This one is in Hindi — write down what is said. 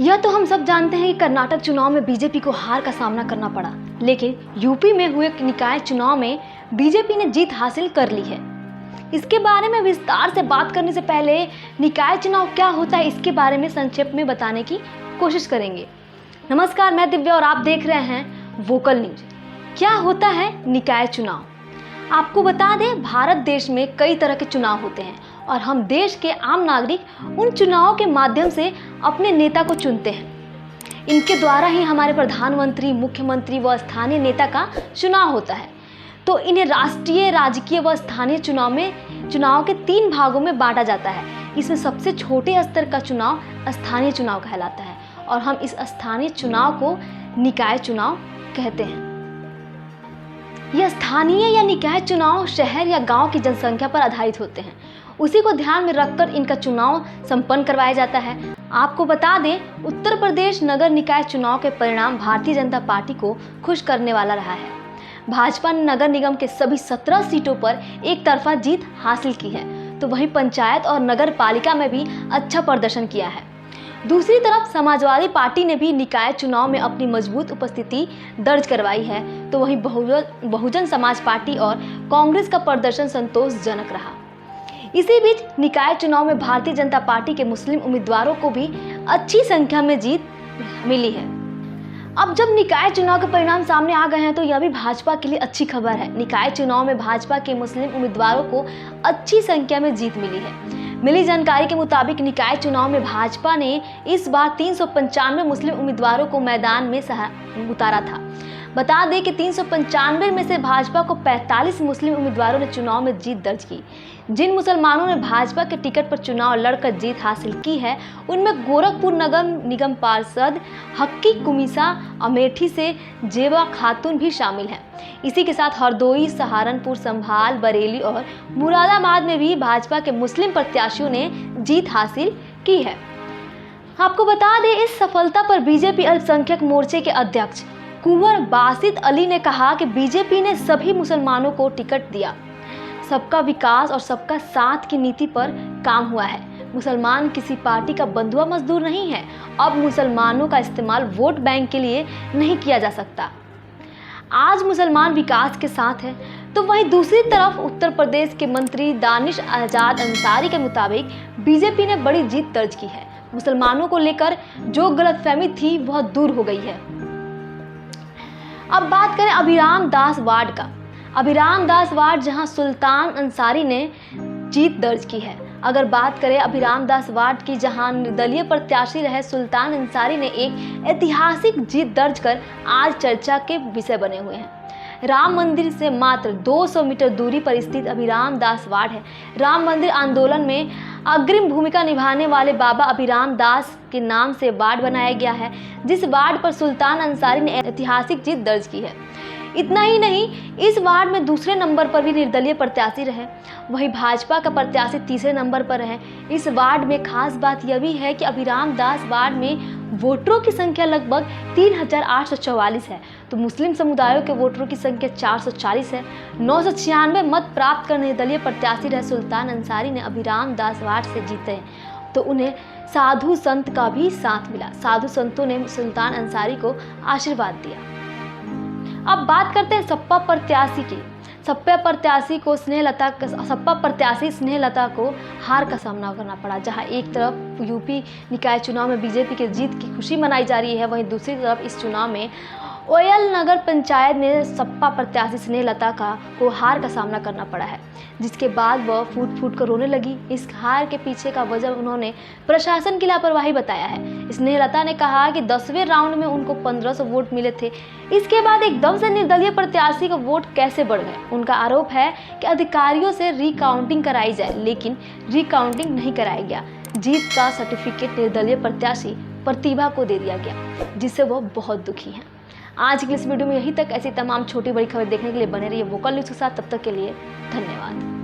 यह तो हम सब जानते हैं कि कर्नाटक चुनाव में बीजेपी को हार का सामना करना पड़ा, लेकिन यूपी में हुए निकाय चुनाव में बीजेपी ने जीत हासिल कर ली है। इसके बारे में विस्तार से बात करने से पहले निकाय चुनाव क्या होता है इसके बारे में संक्षेप में बताने की कोशिश करेंगे। नमस्कार, मैं दिव्या और आप देख रहे हैं वोकल न्यूज। क्या होता है निकाय चुनाव? आपको बता दें, भारत देश में कई तरह के चुनाव होते हैं और हम देश के आम नागरिक उन चुनावों के माध्यम से अपने नेता को चुनते हैं। इनके द्वारा ही हमारे प्रधानमंत्री, मुख्यमंत्री व स्थानीय नेता का चुनाव होता है। तो इन्हें राष्ट्रीय, राजकीय व स्थानीय चुनाव के 3 भागों में बांटा जाता है। इसमें सबसे छोटे स्तर का चुनाव स्थानीय चुनाव कहलाता है और हम इस स्थानीय चुनाव को निकाय चुनाव कहते हैं। यह स्थानीय या निकाय चुनाव शहर या गांव की जनसंख्या पर आधारित होते हैं। उसी को ध्यान में रखकर इनका चुनाव संपन्न करवाया जाता है। आपको बता दें, उत्तर प्रदेश नगर निकाय चुनाव के परिणाम भारतीय जनता पार्टी को खुश करने वाला रहा है। भाजपा ने नगर निगम के सभी 17 सीटों पर एक तरफा जीत हासिल की है, तो वहीं पंचायत और नगर पालिका में भी अच्छा प्रदर्शन किया है। दूसरी तरफ समाजवादी पार्टी ने भी निकाय चुनाव में अपनी मजबूत उपस्थिति दर्ज करवाई है, तो वहीं बहुजन समाज पार्टी और कांग्रेस का प्रदर्शन संतोषजनक रहा। इसी बीच निकाय चुनाव में भारतीय जनता पार्टी के मुस्लिम उम्मीदवारों को भी अच्छी संख्या में जीत मिली है। अब जब निकाय चुनाव के परिणाम सामने आ गए हैं तो यह भी भाजपा के लिए अच्छी खबर है। निकाय चुनाव में भाजपा के मुस्लिम उम्मीदवारों को अच्छी संख्या में जीत मिली है। मिली जानकारी के मुताबिक निकाय चुनाव में भाजपा ने इस बार 395 मुस्लिम उम्मीदवारों को मैदान में उतारा था। बता दें कि 395 में से भाजपा को 45 मुस्लिम उम्मीदवारों ने चुनाव में जीत दर्ज की। जिन मुसलमानों ने भाजपा के टिकट पर चुनाव लड़कर जीत हासिल की है, उनमें गोरखपुर नगर निगम पार्षद हक्की कुमिसा अमेठी से जेबा खातून भी शामिल हैं। इसी के साथ हरदोई, सहारनपुर, संभाल, बरेली और मुरादाबाद में भी भाजपा के मुस्लिम प्रत्याशियों ने जीत हासिल की है। आपको बता दें, इस सफलता पर बीजेपी अल्पसंख्यक मोर्चे के अध्यक्ष कुंवर बासित अली ने कहा कि बीजेपी ने सभी मुसलमानों को टिकट दिया। सबका विकास और सबका साथ की नीति पर काम हुआ है। मुसलमान किसी पार्टी का बंधुआ मजदूर नहीं है। अब मुसलमानों का इस्तेमाल वोट बैंक के लिए नहीं किया जा सकता। आज मुसलमान विकास के साथ है। तो वहीं दूसरी तरफ उत्तर प्रदेश के मंत्री दानिश आजाद अंसारी के मुताबिक बीजेपी ने बड़ी जीत दर्ज की है। मुसलमानों को लेकर जो गलतफहमी थी वह दूर हो गई है। अब बात करें अभिराम दास वार्ड का। अभिराम दास वार्ड जहां सुल्तान अंसारी ने जीत दर्ज की है। अगर बात करें अभिराम दास वार्ड की, जहां निर्दलीय प्रत्याशी रहे सुल्तान अंसारी ने एक ऐतिहासिक जीत दर्ज कर आज चर्चा के विषय बने हुए हैं। राम मंदिर से मात्र 200 मीटर दूरी पर स्थित अभिराम दास वार्ड है। राम मंदिर आंदोलन में अग्रिम भूमिका निभाने वाले बाबा अभिराम दास के नाम से वार्ड बनाया गया है, जिस वार्ड पर सुल्तान अंसारी ने ऐतिहासिक जीत दर्ज की है। इतना ही नहीं, इस वार्ड में दूसरे नंबर पर भी निर्दलीय प्रत्याशी रहे, वहीं भाजपा का प्रत्याशी तीसरे नंबर पर रहे। इस वार्ड में खास बात यह भी है कि अभिराम दास वार्ड में वोटरों की संख्या लगभग 3844 है, तो मुस्लिम समुदायों के वोटरों की संख्या 440 है। 996 मत प्राप्त कर निर्दलीय प्रत्याशी रहे सुल्तान अंसारी ने अभिराम दास वार्ड से जीते, तो उन्हें साधु संत का भी साथ मिला। साधु संतों ने सुल्तान अंसारी को आशीर्वाद दिया। अब बात करते हैं सपा प्रत्याशी की। सपा प्रत्याशी स्नेहलता को हार का सामना करना पड़ा। जहां एक तरफ यूपी निकाय चुनाव में बीजेपी की जीत की खुशी मनाई जा रही है, वहीं दूसरी तरफ इस चुनाव में ओयल नगर पंचायत में सपा प्रत्याशी स्नेहलता को हार का सामना करना पड़ा है, जिसके बाद वह फूट फूट कर रोने लगी। इस हार के पीछे का वजह उन्होंने प्रशासन की लापरवाही बताया है। स्नेहलता ने कहा कि 10वें राउंड में उनको 1500 वोट मिले थे, इसके बाद एकदम से निर्दलीय प्रत्याशी का वोट कैसे बढ़ गए। उनका आरोप है कि अधिकारियों से रिकाउंटिंग कराई जाए, लेकिन रिकाउंटिंग नहीं कराया गया। जीत का सर्टिफिकेट निर्दलीय प्रत्याशी प्रतिभा को दे दिया गया, जिससे वह बहुत दुखी हैं। आज की इस वीडियो में यही तक। ऐसी तमाम छोटी बड़ी खबर देखने के लिए बने रहिए वोकल न्यूज़ के साथ। तब तक के लिए धन्यवाद।